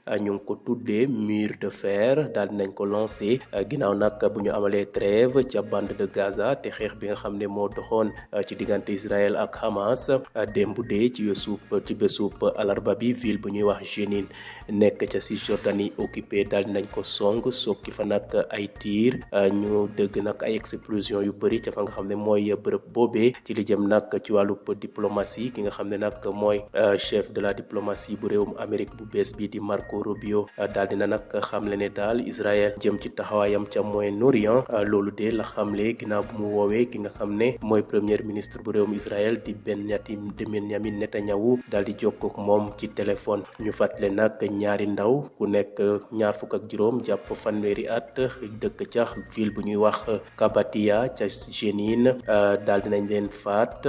ñu ngi ko tuddee mur de fer daal di nañ ko lancé ginnaaw nag bu ñu amalee trêve ca bande de Gaza te xeex bi nga xam ne moo doxoon ci diggante Israël ak Hamas démb dee ci bésub alarba bi ville bu ñuy wax Jenin nekk ca Cisjordanie occupé daal di nañ ko song sokki fa nag ay tiir ñu dëgg nag ay explosion yu bëri ca fa nga xam ne mooy bërëb boobee ci li jëm nag ci wàllub diplomatie ki nga xam ne nag mooy chef de la diplomatie bu réewum Amérique bu bees bi di Marco Rubio daal dina nag xamle ne daal Israël jëm ci taxawaayam ca Moyen-Orient loolu de la xamle ginnaaw bu mu woowee ki nga xam ne mooy premier ministre bu réewum Israël di Benyamin Netanyahu daal di jokkoo ak moom ci téléphone ñu fàttale nag ñaari ndaw ku nekk ñaar fukk ak juróom jàpp fanweeri at dëkk ca ville bu ñuy wax Kabatia ca Jenin daal dinañ leen faat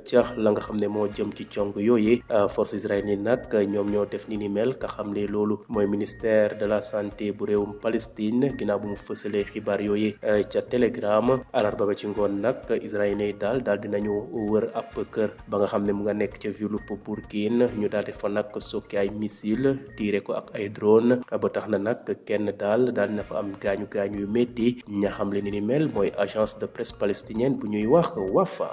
ca la nga xam ne moo jëm ci cong yooyu force israélienne nag ñoom ñoo def ni mel ka xam ne loolu mooy ministère de la santé bu réewum Palestine ginnaaw bu mu fësalee xibaar yooyu ca Telegram alarba ba ci ngoon nag israéliens daal dinañu wër ab kër ba nga xam ne mu nga nekk ca ville Bourkine ñu daal di fa nag sokki ay missile tiire ko ak ay drone ba tax na nag kenn daal dina fa am gaañu yu métti ña xam le ni mel mooy agence de presse palestinienne bu ñuy wax Wafa.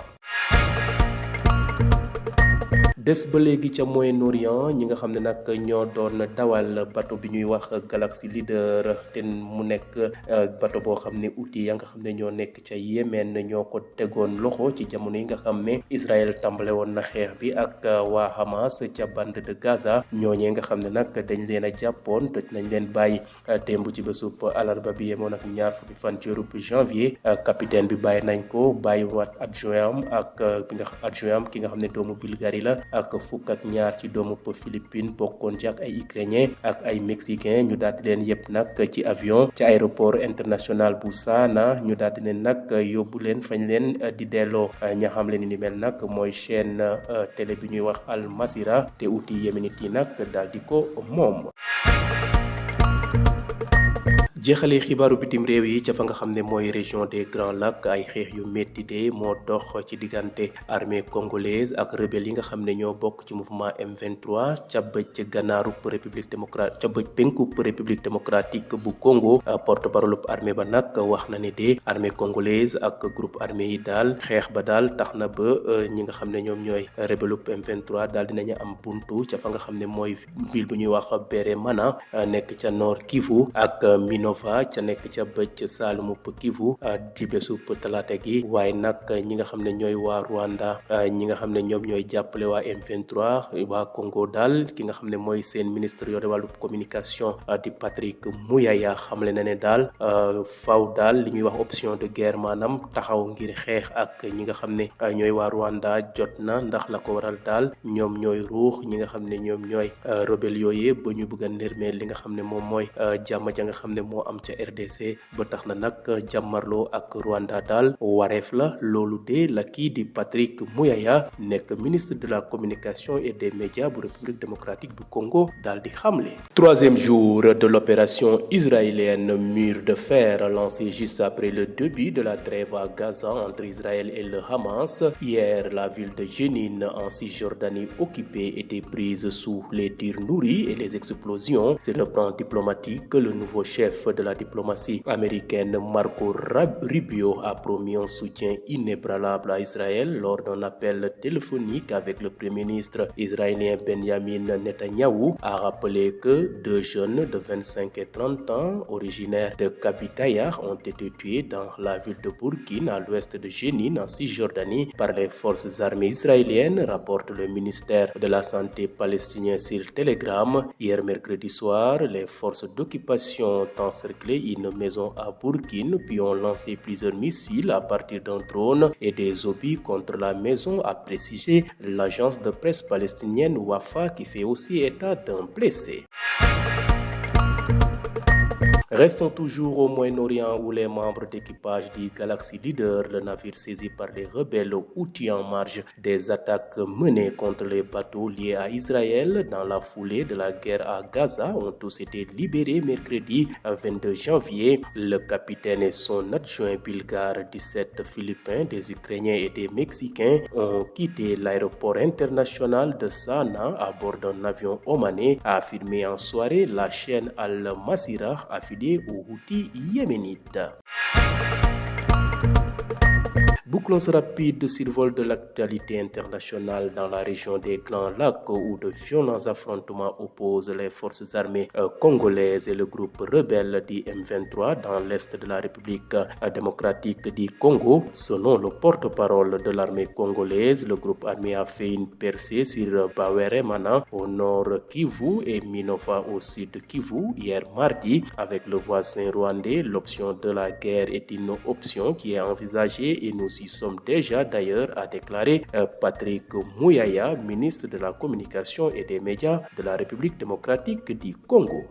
des ba léegi ca Moyen-Orient ñi nga xam ne nag ñoo doon dawal bateau bi ñuy wax Galaxy Leader te mu nekk bateau boo xam ne outil ya nga xam ne ñoo nekk ca Yémen ñoo ko tegoon loxo ci jamono yi nga xam ne Israël tàmbale woon na xeex bi ak waa Hamas ca bande de Gaza ñooñee nga xam ne nag dañ leen a jàppoon toj nañ leen bàyyi démb ci bésub alarba bi yemoon ak ñaar fukki fan ci weeru janvier capitaine bi bàyyi nañ ko bàyyiwaat adjoint am ki nga xam ne doomu Bulgarie la ak fukk ak ñaar ci doomu Philippines bokkoon ci ak ay ukrainien ak ay mexicain ñu daal di leen yëpp nag ci avion ci aéroport international bu Sana ñu daal di leen nag yóbbu leen fañ leen di delloo ña xam leen ni mel nag mooy chaîne télé bi ñuy wax Al Masira te outil yéménite yi nag daal di ko moom. jeexalee xibaaru bitim réew yi ca fa nga xam ne mooy région des Grands Lacs ay xeex yu métti de moo dox ci diggante armée congolaise ak rebelle yi nga xam ne ñoo bokk ci mouvement M23 ca bëj gànnaaru république démocratique bu Congo porte-parole armée ba nag wax na ne de armée congolaise ak groupe armé yi daal xeex ba daal tax na ba ñi nga xam ne ñoom ñooy rebelle M23 daal dinañu am buntu ca fa nga xam ne mooy ville bu ñuy wax Béré-Mana nekk ca Nord Kivu ak Minova ca nekk ca bëj Saalumu Kivu ci bésub talaata gi waaye nag ñi nga xam ne ñooy waa Rwanda ñi nga xam ne ñoom ñooy jàppale waa M23 waa Congo daal ki nga xam ne mooy seen ministre yore wàllu communication di Patrick Muyaya xamle na ne daal faw daal li ñuy wax option de guerre maanaam taxaw ngir xeex ak ñi nga xam ne ñooy waa Rwanda jot na ndax la ko waral daal ñoom ñooy ruux ñi nga xam ne ñoom ñooy rebelle yooyu ba ñu bëgg a nërmeel li nga xam ne moom mooy jàmm ja nga xam ne moo am ca RDC ba tax na nag jàmmarloo ak Rwanda daal wareef la loolu de la kii di Patrick Muyaya nekk ministre de la communication et des médias bu République démocratique du Congo daal di xamle. Troisième jour de l'opération israélienne Mur de fer lancée juste après le début de la trêve à Gaza entre Israël et le Hamas. Hier, la ville de Jenin en Cisjordanie occupée était prise sous les tirs nourris et les explosions. Sur le plan diplomatique, le nouveau chef de la diplomatie américaine Marco Rubio a promis un soutien inébranlable à Israël lors d'un appel téléphonique avec le premier ministre israélien Benjamin Netanyahu, a rappelé que deux jeunes de 25 et 30 ans originaires de Kabitaya ont été tués dans la ville de Bourkine à l'ouest de Jenin en Cisjordanie par les forces armées israéliennes, rapporte le ministère de la Santé palestinien sur Telegram. Hier mercredi soir, les forces d'occupation ont encerclé une maison à Bourkine puis ont lancé plusieurs missiles à partir d'un drone et des obus contre la maison, a précisé l'agence de presse palestinienne Wafa qui fait aussi état d'un blessé. Restons toujours au Moyen-Orient où les membres d'équipage du Galaxy Leader, le navire saisi par les rebelles Houthis en marge des attaques menées contre les bateaux liés à Israël dans la foulée de la guerre à Gaza, ont tous été libérés mercredi 22 janvier. Le capitaine et son adjoint bulgare, 17 Philippins, des Ukrainiens et des Mexicains ont quitté l'aéroport international de Sanaa à bord d'un avion omanais, a affirmé en soirée la chaîne Al-Masirah affiliée aux Houthis yéménites. Bouclons ce rapide survol de l'actualité internationale dans la région des Grands Lacs où de violents affrontements opposent les forces armées congolaises et le groupe rebelle du M23 dans l'est de la République démocratique du Congo. Selon le porte-parole de l'armée congolaise, le groupe armé a fait une percée sur Baweremana au nord Kivu et Minova au sud Kivu hier mardi. Avec le voisin rwandais, l'option de la guerre est une option qui est envisagée et nous y sommes déjà d'ailleurs, a déclaré Patrick Muyaya, ministre de la Communication et des Médias de la République démocratique du Congo.